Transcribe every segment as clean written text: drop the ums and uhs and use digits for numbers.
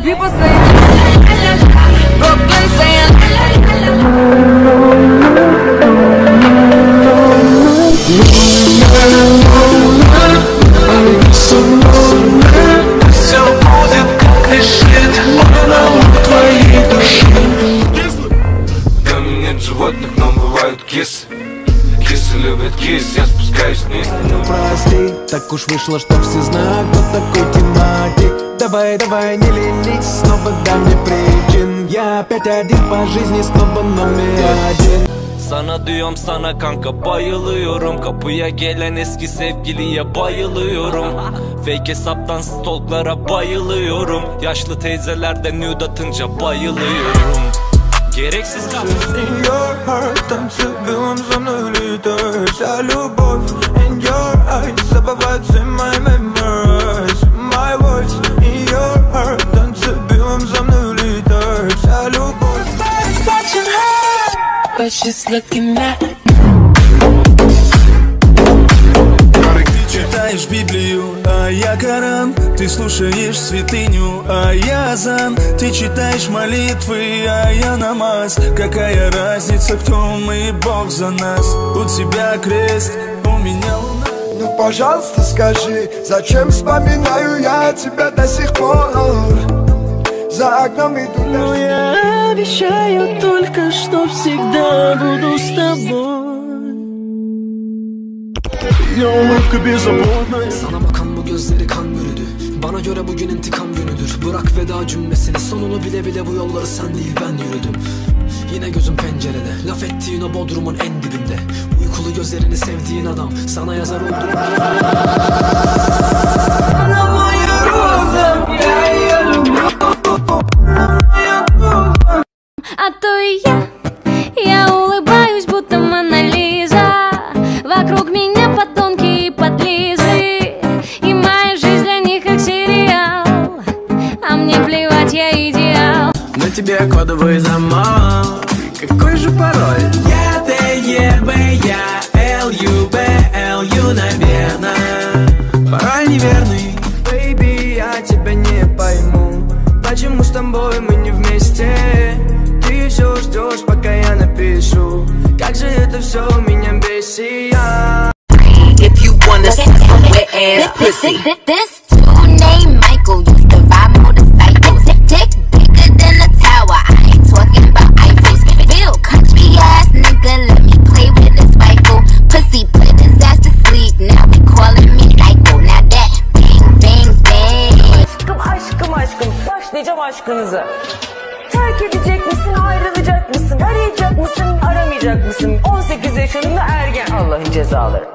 people saying Brooklyn saying Все будет как лежит монолог твоей души. Там нет животных, но бывают кисы. Кисы любят кис, я спускаюсь вниз. Ну прости, так уж вышло, что все знают, кто такой тематик. Давай, давай, не ленись, снова дай мне причин. Я опять один по жизни, снова номер один. Sana diyorum sana kanka bayılıyorum. Kapıya gelen eski sevgiliye bayılıyorum. Fake hesaptan stalklara bayılıyorum. Yaşlı teyzelerden nude atınca bayılıyorum. Gereksiz kafası. In your heart, танцуем за мной летает вся любовь. In your eyes, забывать все my memories, my voice. In your heart, танцуем за мной летает вся любовь. Watching her, but she's looking at. Ты читаешь Библию, а я Коран. Ты слушаешь святыню, а я азан. Ты читаешь молитвы, а я намаз. Какая разница, кто мы, Бог за нас. У тебя крест, у меня луна. Ну пожалуйста скажи, зачем вспоминаю я тебя до сих пор? За окном идут дожди. Но я обещаю только, что всегда буду с тобой. Yoluk беззаботная. Sana bakan bu gözleri kan bürüdü. Bana göre bugün intikam günüdür. Bırak veda cümlesini, sonunu bile bile bu yolları sen değil ben yürüdüm. Yine gözüm pencerede, laf ettiğin o bodrumun en dibinde. Uykulu gözlerini sevdiğin adam sana yazar oldu. А то и я улыбаюсь, будто Мона Лиза. Вокруг меня подонки и подлизы, и моя жизнь для них как сериал. А мне плевать, я идеал. На тебе кодовый замок. Какой же пароль? Я, Т, Е, Б, я, Л, Ю, Б, Л, Ю, наверное. Пароль неверный. Baby, я тебя не пойму. Почему с тобой мы не вместе? Ты все ждешь, пока я напишу. Как же это все меня бесит. If you wanna see some wet ass pussy. This dude named Michael used to ride motorcycles. Dick bigger than a tower. I ain't talking about Eiffels. Real country ass nigga, let me play with his rifle. Pussy put his ass to sleep. Now we calling me Michael. Now that bang bang bang. Aşkım aşkım aşkım, başlayacağım aşkınıza. Terk edecek misin, ayrılacak mısın, arayacak mısın, aramayacak mısın? 18 yaşında ergen, Allah'ın cezaları.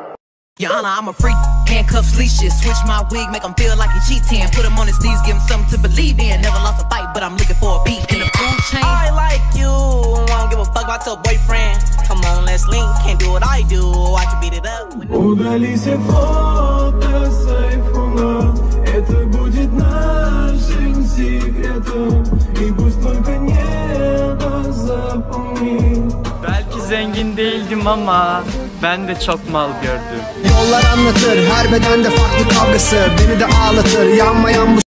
Your Honor, I'm a freak, handcuffs, leashes. Switch my wig, make him feel like he cheating. Put him on his knees, give him something to believe in. Never lost a fight, but I'm looking for a beat in the food chain. I like you, won't give a fuck about your boyfriend. Come on, let's link, can't do what I do. Watch you beat it up. Удали все фото с айфона. Это будет нашим секретом. И пусть только небо запомнит. Belki zengin değildim ama ben de çok mal gördüm. Yollar anlatır, her bedende farklı kavgası. Beni de ağlatır, yanmayan bu.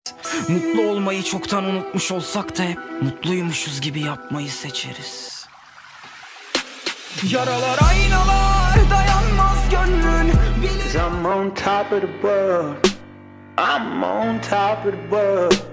Mutlu olmayı çoktan unutmuş olsak da hep mutluymuşuz gibi yapmayı seçeriz. Yaralar aynalar, dayanmaz gönlün. I'm on top of the world. I'm on top of the world.